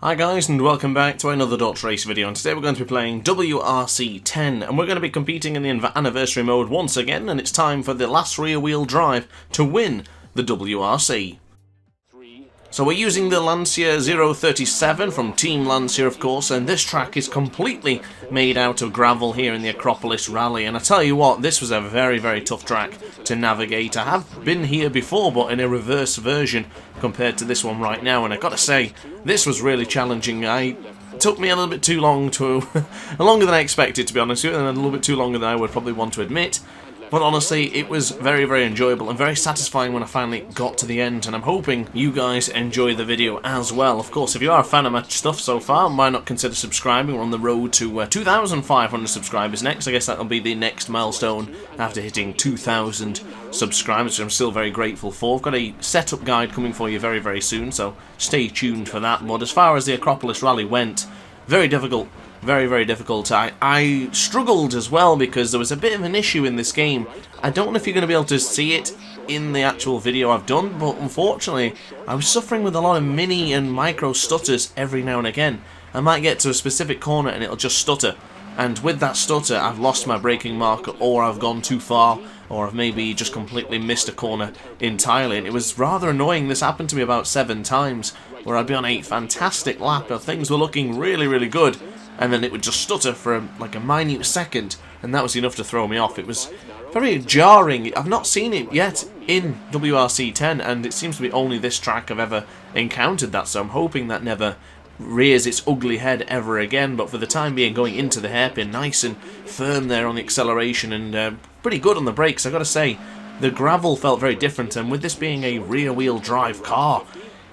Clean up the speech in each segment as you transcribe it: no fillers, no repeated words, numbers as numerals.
Hi guys, and welcome back to another DrAce video, and today we're going to be playing WRC 10, and we're going to be competing in the anniversary mode once again, and it's time for the last rear-wheel drive to win the WRC. So we're using the Lancia 037 from Team Lancia, of course, and this track is completely made out of gravel here in the Acropolis Rally, and I tell you what, this was a very, very tough track to navigate. I have been here before, but in a reverse version compared to this one right now, and I've got to say, this was really challenging. It took me a little bit too long longer than I expected, to be honest with you, and a little bit too longer than I would probably want to admit. But honestly, it was very, very enjoyable and very satisfying when I finally got to the end, and I'm hoping you guys enjoy the video as well. Of course, if you are a fan of my stuff so far, why not consider subscribing? We're on the road to 2,500 subscribers next. I guess that'll be the next milestone after hitting 2,000 subscribers, which I'm still very grateful for. I've got a setup guide coming for you very, very soon, so stay tuned for that. But as far as the Acropolis Rally went, very difficult. Very, very difficult. I struggled as well because there was a bit of an issue in this game. I don't know if you're going to be able to see it in the actual video I've done, but unfortunately I was suffering with a lot of mini and micro stutters every now and again. I might get to a specific corner and it'll just stutter, and with that stutter I've lost my braking mark, or I've gone too far, or I've maybe just completely missed a corner entirely, and it was rather annoying. This happened to me about 7 times, where I'd be on a fantastic lap and things were looking really, really good, and then it would just stutter for like a minute second, and that was enough to throw me off. It was very jarring. I've not seen it yet in WRC 10, and it seems to be only this track I've ever encountered that, so I'm hoping that never rears its ugly head ever again. But for the time being, going into the hairpin, nice and firm there on the acceleration, and pretty good on the brakes. I've got to say, the gravel felt very different, and with this being a rear-wheel drive car,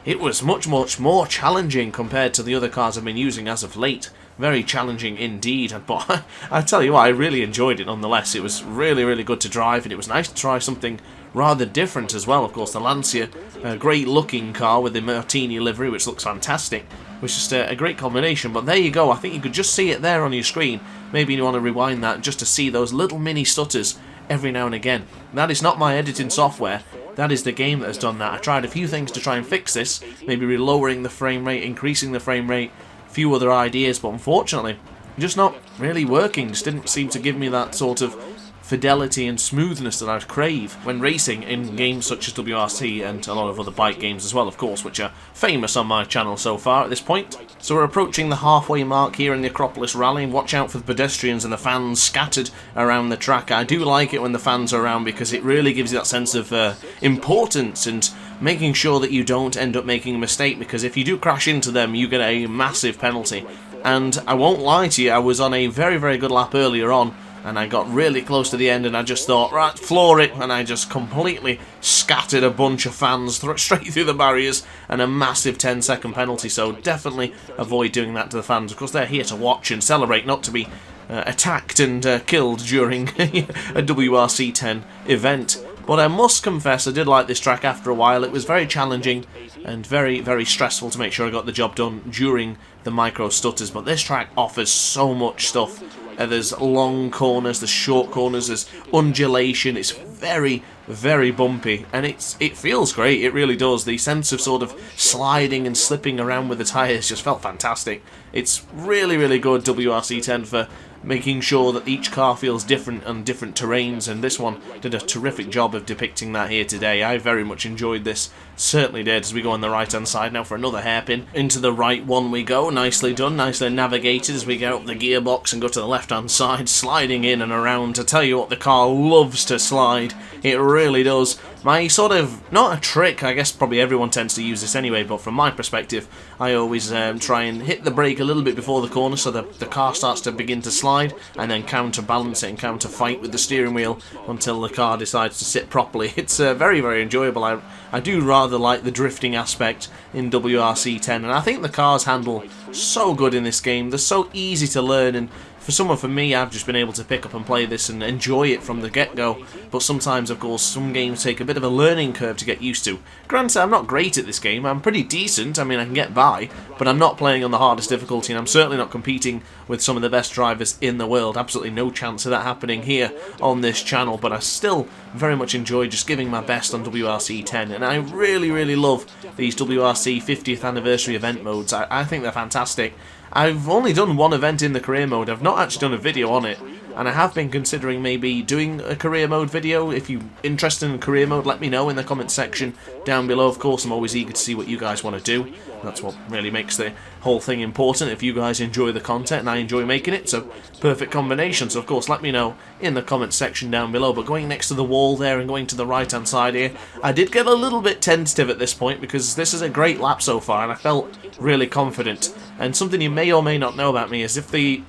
it was much, much more challenging compared to the other cars I've been using as of late. Very challenging indeed, but I tell you what, I really enjoyed it nonetheless. It was really, really good to drive, and it was nice to try something rather different as well. Of course, the Lancia, a great looking car with the Martini livery, which looks fantastic. It was just a great combination, but there you go. I think you could just see it there on your screen. Maybe you want to rewind that just to see those little mini stutters every now and again. That is not my editing software. That is the game that has done that. I tried a few things to try and fix this, maybe lowering the frame rate, increasing the frame rate, few other ideas, but unfortunately just not really working. Just didn't seem to give me that sort of fidelity and smoothness that I'd crave when racing in games such as WRC and a lot of other bike games as well, of course, which are famous on my channel so far at this point. So we're approaching the halfway mark here in the Acropolis Rally, and watch out for the pedestrians and the fans scattered around the track. I do like it when the fans are around because it really gives you that sense of importance and making sure that you don't end up making a mistake, because if you do crash into them you get a massive penalty. And I won't lie to you, I was on a very, very good lap earlier on, and I got really close to the end, and I just thought, right, floor it, and I just completely scattered a bunch of fans straight through the barriers, and a massive 10-second penalty. So definitely avoid doing that to the fans. Of course, they're here to watch and celebrate, not to be attacked and killed during a WRC 10 event. But I must confess, I did like this track after a while. It was very challenging and very, very stressful to make sure I got the job done during the micro stutters. But this track offers so much stuff. There's long corners, there's short corners, there's undulation. It's very, very bumpy, and it feels great. It really does. The sense of sort of sliding and slipping around with the tyres just felt fantastic. It's really, really good, WRC 10, for making sure that each car feels different on different terrains, and this one did a terrific job of depicting that here today. I very much enjoyed this, certainly did. As we go on the right hand side now for another hairpin, into the right one we go. Nicely done, nicely navigated as we get up the gearbox and go to the left hand side, sliding in and around. I tell you what, the car loves to slide, it really does. My sort of, not a trick, I guess probably everyone tends to use this anyway, but from my perspective, I always try and hit the brake a little bit before the corner so that the car starts to begin to slide, and then counterbalance it and counter-fight with the steering wheel until the car decides to sit properly. It's very, very enjoyable. I do rather like the drifting aspect in WRC 10, and I think the cars handle so good in this game. They're so easy to learn, and for me, I've just been able to pick up and play this and enjoy it from the get-go, but sometimes, of course, some games take a bit of a learning curve to get used to. Granted, I'm not great at this game, I'm pretty decent, I mean, I can get by, but I'm not playing on the hardest difficulty, and I'm certainly not competing with some of the best drivers in the world. Absolutely no chance of that happening here on this channel, but I still very much enjoy just giving my best on WRC 10, and I really, really love these WRC 50th anniversary event modes. I think they're fantastic. I've only done one event in the career mode, I've not actually done a video on it, and I have been considering maybe doing a career mode video. If you're interested in career mode, let me know in the comment section down below. Of course, I'm always eager to see what you guys want to do. That's what really makes the whole thing important. If you guys enjoy the content and I enjoy making it, so perfect combination. So of course, let me know in the comment section down below. But going next to the wall there and going to the right hand side here, I did get a little bit tentative at this point because this is a great lap so far and I felt really confident. And something you may or may not know about me is if the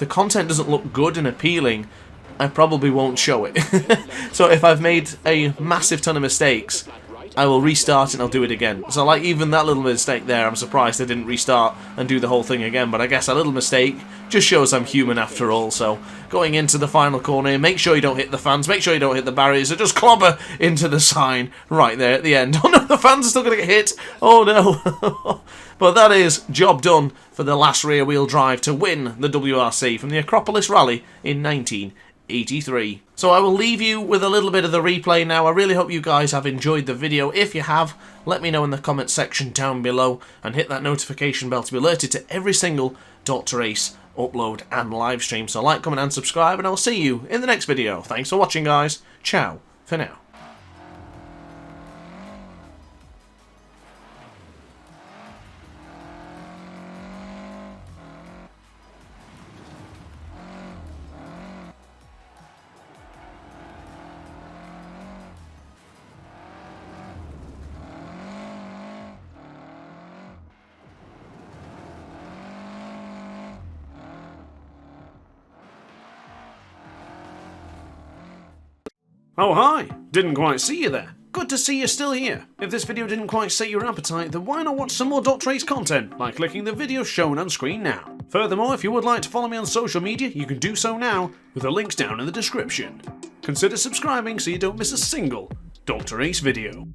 content doesn't look good and appealing, I probably won't show it. So if I've made a massive ton of mistakes, I will restart and I'll do it again. So like even that little mistake there, I'm surprised I didn't restart and do the whole thing again, but I guess a little mistake just shows I'm human after all. So going into the final corner, make sure you don't hit the fans, make sure you don't hit the barriers, or just clobber into the sign right there at the end. Oh no, the fans are still going to get hit. Oh no. But that is job done for the last rear-wheel drive to win the WRC from the Acropolis Rally in 1983. So I will leave you with a little bit of the replay now. I really hope you guys have enjoyed the video. If you have, let me know in the comment section down below and hit that notification bell to be alerted to every single DrAce upload and live stream. So like, comment and subscribe, and I'll see you in the next video. Thanks for watching, guys. Ciao for now. Oh hi! Didn't quite see you there. Good to see you're still here. If this video didn't quite sate your appetite, then why not watch some more DrAce content by clicking the video shown on screen now. Furthermore, if you would like to follow me on social media, you can do so now with the links down in the description. Consider subscribing so you don't miss a single DrAce video.